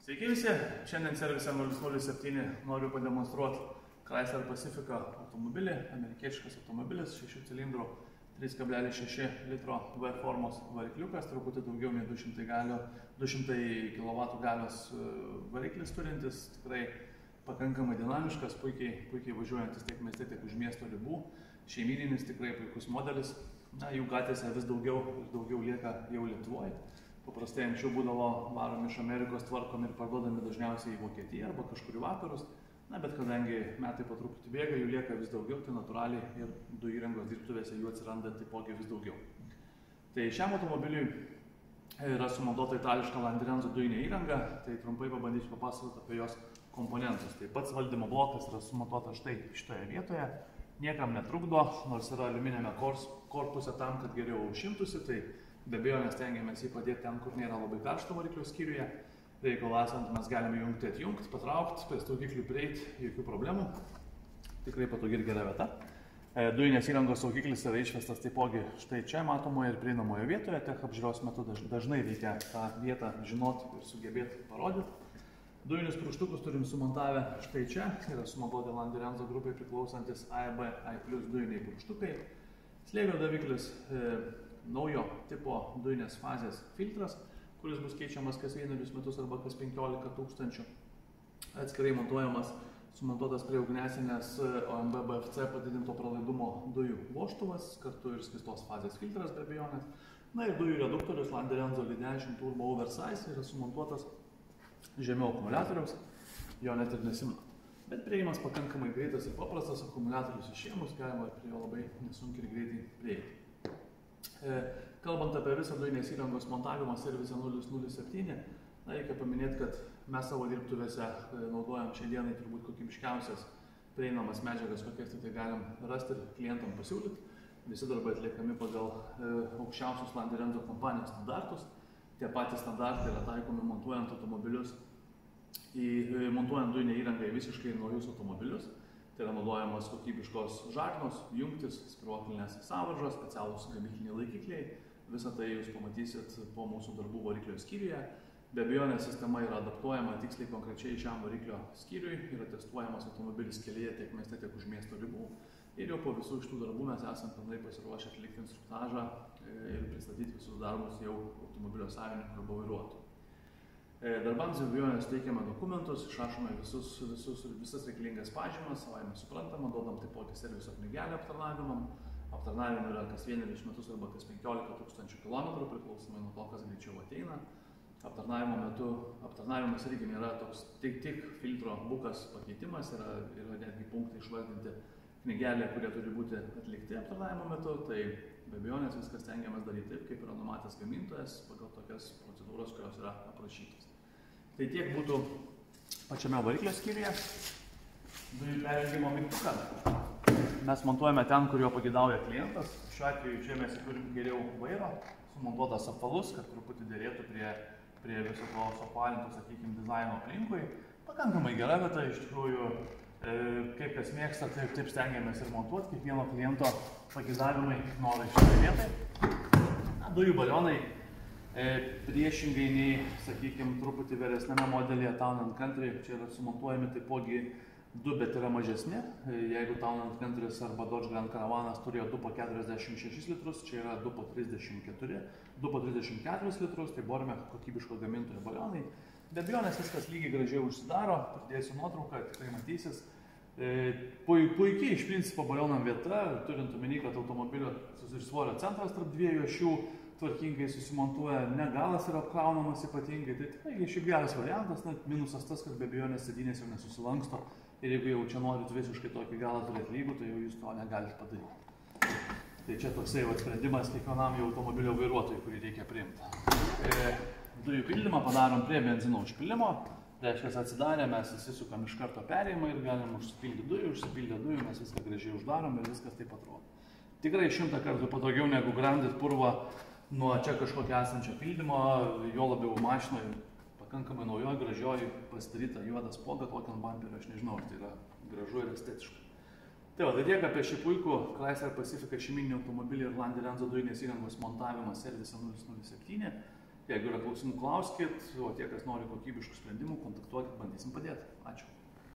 Sveiki visi, šiandien servise 007 noriu pademonstruoti Chrysler Pacifica automobilį, amerikietiškas automobilis, 6 cilindrų, 3,6 litro V formos varikliukas, truputį daugiau nei 200 kW galios variklis turintis, tikrai pakankamai dinamiškas, puikiai važiuojantis tiek mieste, tiek už miesto ribų, šeimyninis, tikrai puikus modelis, jų gatvėse vis daugiau lieka jau Lietuvoje. Paprastai anksčiau būdavo varomi iš Amerikos, tvarkomi ir parduodami dažniausiai į Vokietiją arba kažkur į vakarus. Bet kadangi metai po truputį bėga, jų lieka vis daugiau, tai natūraliai ir dujų įrangos dirbtuvėse jų atsiranda taipogi vis daugiau. Tai šiam automobiliui yra sumontuota itališka Landirenzo dujinė įranga, tai trumpai pabandysiu papasakoti apie jos komponentus. Tai pats valdymo blokas yra sumontuotas štai šitoje vietoje, niekam netrukdo, nors yra aliuminėme korpuse tam, kad geriau šimtųsi, tai be abejo, mes stengiamės jį padėti ten, kur nėra labai karšto variklio skyriuje. Reikalo esant, mes galime jungti, atjungti, patraukti, prie saugiklių prieiti, jokių problemų. Tikrai patogi ir gera vieta. Dujinės įrangos saugiklis yra išvestas taipogi štai čia matomoje ir prieinamoje vietoje. Tech apžiūros metu dažnai reikia tą vietą žinoti ir sugebėti parodyti. Dujinius purkštukus turim sumontavę štai čia. Yra sumontuoti Landirenzo grupai priklausantis AEB A+ dujiniai purkštukai. Slėgio daviklis, naujo tipo dujinės fazės filtras, kuris bus keičiamas kas 1 metus arba kas 15 000. Atskirai montuojamas, sumontuotas prie ugnesinės OMB BFC padidinto pralaidumo dujų vožtuvas, kartu ir skystos fazės filtras be abejonės. Ir dujų reduktorius Landirenzo V10 Turbo Oversize yra sumontuotas žemiau akumuliatoriaus, jo net ir nesimena. Bet prieimas pakankamai greitas ir paprastas, akumuliatorius išėmus galima prie jo labai nesunkiai ir greitai prieiti. Kalbant apie visą dujinės įrangos montavimą servise 007, reikia paminėti, kad mes savo dirbtuvėse naudojam šiai dienai turbūt kokybiškiausias prieinamas medžiagas, kokias tai galim rasti ir klientam pasiūlyti. Visi darbai atliekami pagal aukščiausius Landirenzo kompanijos standartus. Tie patys standartai yra taikomi montuojant automobilius, montuojant dujinę įrangą į visiškai naujus automobilius. Tai yra naudojamos kokybiškos žarnos, jungtis, spyruoklinės sąvaržos, specialūs gamykliniai laikikliai. Visą tai jūs pamatysit po mūsų darbų variklio skyriuje. Be abejonės sistema yra adaptuojama tiksliai konkrečiai šiam variklio skyriui, yra testuojamas automobilis kelyje tiek mieste, tiek už miesto ribų. Ir jau po visų šitų darbų mes esame pilnai pasiruošę atlikti instruktažą ir pristatyti visus darbus jau automobilio savininkui arba vairuotojui. Darbams be abejonės teikiame dokumentus, išrašome visas reikalingas pažymas, savaime suprantama, duodam taipogi serviso knygelę aptarnavimam. Aptarnavimai yra kas 1 metus arba kas 15 000 km, priklausomai nuo to, kas greičiau ateina. Aptarnavimas irgi nėra toks tik filtro bukas pakeitimas, yra netgi punktai išvardinti knygelė, kurie turi būti atlikti aptarnavimo metu, tai be abejonės viskas stengiamės daryti taip, kaip yra numatęs gamintojas, pagal tokias procedūras, kurios yra aprašytos. Tai tiek būtų pačiame variklio skyriuje. Dujų perjungimo mygtuką mes montuojame ten, kur jo pageidauja klientas. Šiuo atveju čia mes turim geriau vairo, sumontuotas apvalus, kad truputį dėrėtų prie viso to suapvalinto, sakykime, dizaino aplinkui. Pakankamai gera vieta, iš tikrųjų, kaip kas mėgsta, taip stengiamės ir montuoti, kiekvieno kliento pageidavimai norai šitoje vietoje. Dujų balionai priešingai nei, sakykime, truputį vyresnėme modelyje Town & Country, čia yra sumontuojami taipogi 2, bet yra mažesni. Jeigu Town & Country arba Dodge Grand Caravanas turėjo 2 po 46 litrus, čia yra 2 po 34 litrus, tai borime kokybiško gamintojo balionai. Be abejonės viskas lygiai gražiai užsidaro, pridėsiu nuotrauką, tikrai matysis. Puikiai iš principo balionam vieta, turint omeny, kad automobilio svorio centras tarp dviejų ašių tvarkingai susimontuoja, ne galas yra apkraunamas ypatingai, tai tikrai šiaip geras variantas, minusas tas, kad be abejonės sėdynės jau nesusilanksto ir jeigu jau čia norit visiškai tokį galą turėti lygų, tai jau jūs to negalite padaryti. Tai čia toksai sprendimas kiekvienam jau automobilio vairuotojui, kurį reikia priimti. Dujų pildymą padarom prie benzino užpilimo, reiškia atsidarę, mes įsisukam iš karto perėjimą ir galim užsipildyti dujų, mes viską gražiai uždarom ir viskas taip atrodo. Tikrai 100 kartų patogiau negu grandyt purvą nuo čia kažkokio esančio pildymo, jo labiau mašinoje, pakankamai naujoji, gražioji, pasidaryta juoda spoga, kokiam bamperį, aš nežinau, ar tai yra gražu ir estetiška. Tai tiek apie šį puikų Chrysler Pacifica šeimyninį automobilį ir Landirenzo dujinės įrangos montavimą servise 007. Jeigu yra klausimų, klauskit, o tie, kas nori kokybiškų sprendimų, kontaktuokit, bandysim padėti. Ačiū.